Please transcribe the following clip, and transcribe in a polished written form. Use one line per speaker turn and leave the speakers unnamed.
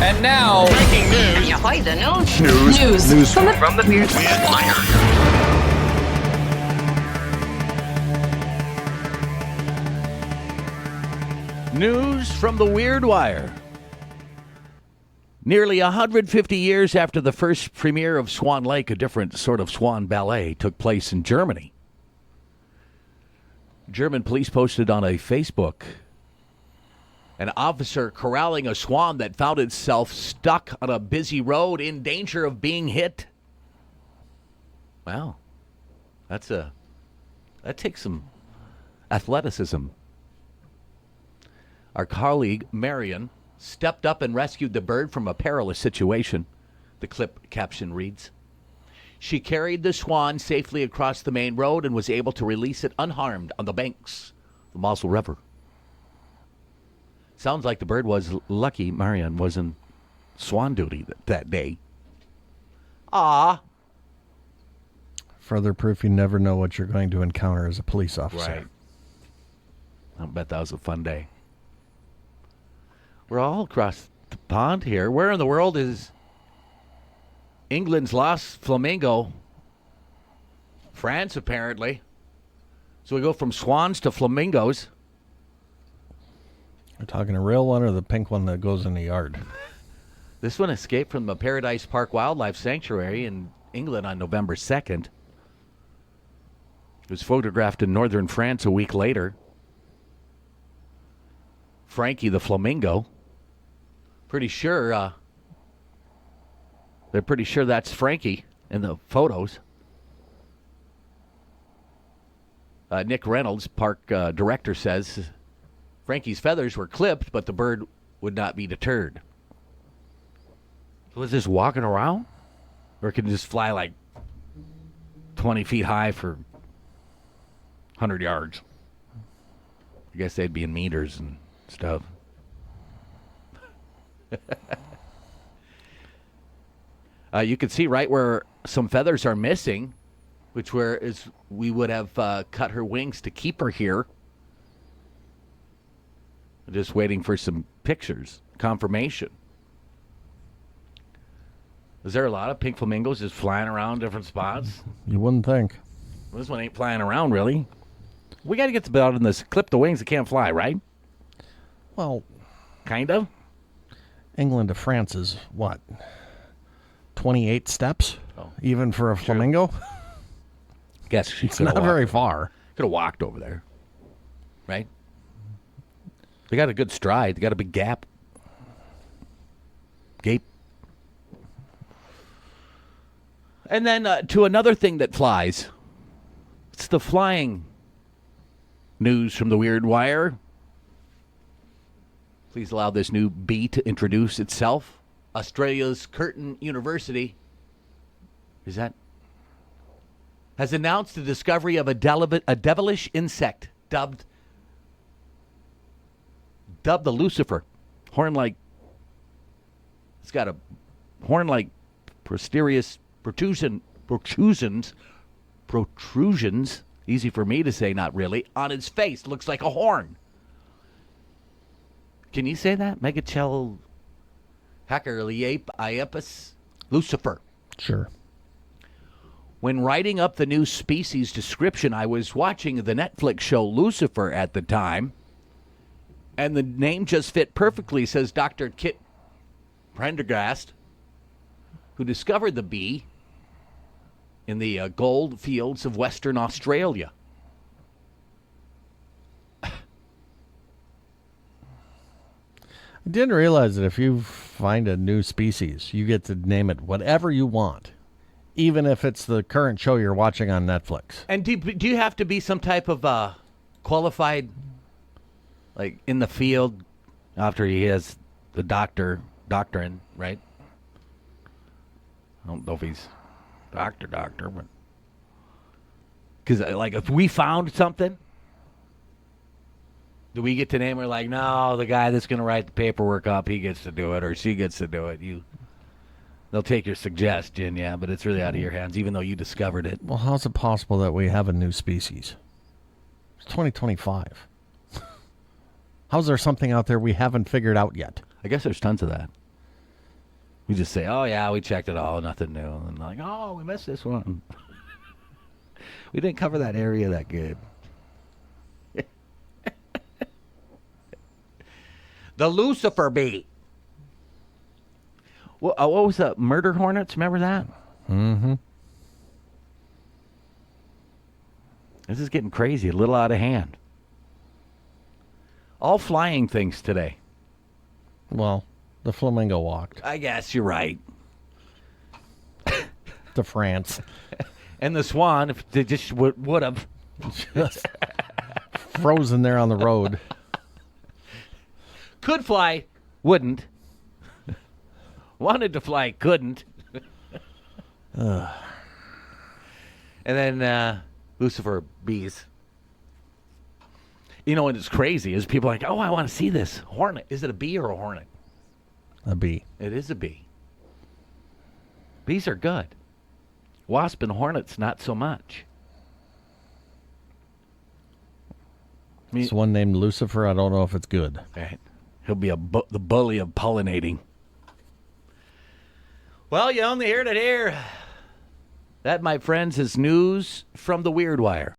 And now,
breaking news.
Ahoy, the news.
News
From the Weird Wire.
news from the Weird Wire. Nearly 150 years after the first premiere of Swan Lake, a different sort of swan ballet took place in Germany. German police posted on a Facebook an officer corralling a swan that found itself stuck on a busy road in danger of being hit. Wow. That takes some athleticism. Our colleague, Marion, stepped up and rescued the bird from a perilous situation. The clip caption reads, "She carried the swan safely across the main road and was able to release it unharmed on the banks of the Moselle River." Sounds like the bird was lucky Marion was in swan duty that day. Ah.
Further proof you never know what you're going to encounter as a police officer.
Right. I'll bet that was a fun day. We're all across the pond here. Where in the world is England's lost flamingo? France, apparently. So we go from swans to flamingos.
We're talking a real one or the pink one that goes in the yard?
This one escaped from the Paradise Park Wildlife Sanctuary in England on November 2nd. It was photographed in northern France a week later. Frankie the flamingo. They're pretty sure that's Frankie in the photos. Nick Reynolds, park director, says Frankie's feathers were clipped, but the bird would not be deterred. Was this walking around? Or can it just fly like 20 feet high for 100 yards? I guess they'd be in meters and stuff. You can see right where some feathers are missing, we would have cut her wings to keep her here. Just waiting for some pictures, confirmation. Is there a lot of pink flamingos just flying around different spots?
You wouldn't think.
Well, this one ain't flying around, really. We got to get the belt in this. Clip the wings. It can't fly, right?
Well,
kind of.
England to France is what? 28 steps?
Oh,
even for a flamingo?
Guess she
it's not very far.
Could have walked over there, right? They got a good stride. They got a big gape. And then to another thing that flies. It's the flying news from the Weird Wire. Please allow this new bee to introduce itself. Australia's Curtin University has announced the discovery of a devilish insect dubbed the Lucifer. It's got a horn-like protrusions, easy for me to say, not really, on its face. Looks like a horn. Can you say that? Megachel Hacker-Iepus Lucifer.
Sure.
When writing up the new species description, I was watching the Netflix show Lucifer at the time, and the name just fit perfectly, says Dr. Kit Prendergast, who discovered the bee in the gold fields of Western Australia.
I didn't realize that if you find a new species, you get to name it whatever you want, even if it's the current show you're watching on Netflix.
And do you have to be some type of qualified, like in the field, after he has the doctrine, right? I don't know if he's doctor, but because like if we found something, do we get to name her like, no, the guy that's going to write the paperwork up, he gets to do it, or she gets to do it? They'll take your suggestion, yeah, but it's really out of your hands, even though you discovered it.
Well, how's it possible that we have a new species? It's 2025. How's there something out there we haven't figured out yet?
I guess there's tons of that. We just say, oh, yeah, we checked it all, nothing new. And like, oh, we missed this one. We didn't cover that area that good. The Lucifer bee. What was that? Murder hornets? Remember that?
Mm-hmm.
This is getting crazy, a little out of hand. All flying things today.
Well, the flamingo walked
I guess you're right.
to France.
And the swan, if they just would have.
Just frozen there on the road.
Could fly, wouldn't. Wanted to fly, couldn't. And then Lucifer bees. You know, and it's crazy is people are like, oh, I want to see this hornet. Is it a bee or a hornet?
A bee.
It is a bee. Bees are good. Wasp and hornets, not so much.
It's one named Lucifer. I don't know if it's good.
Right. He'll be the bully of pollinating. Well, you only heard it here. That, my friends, is news from the Weird Wire.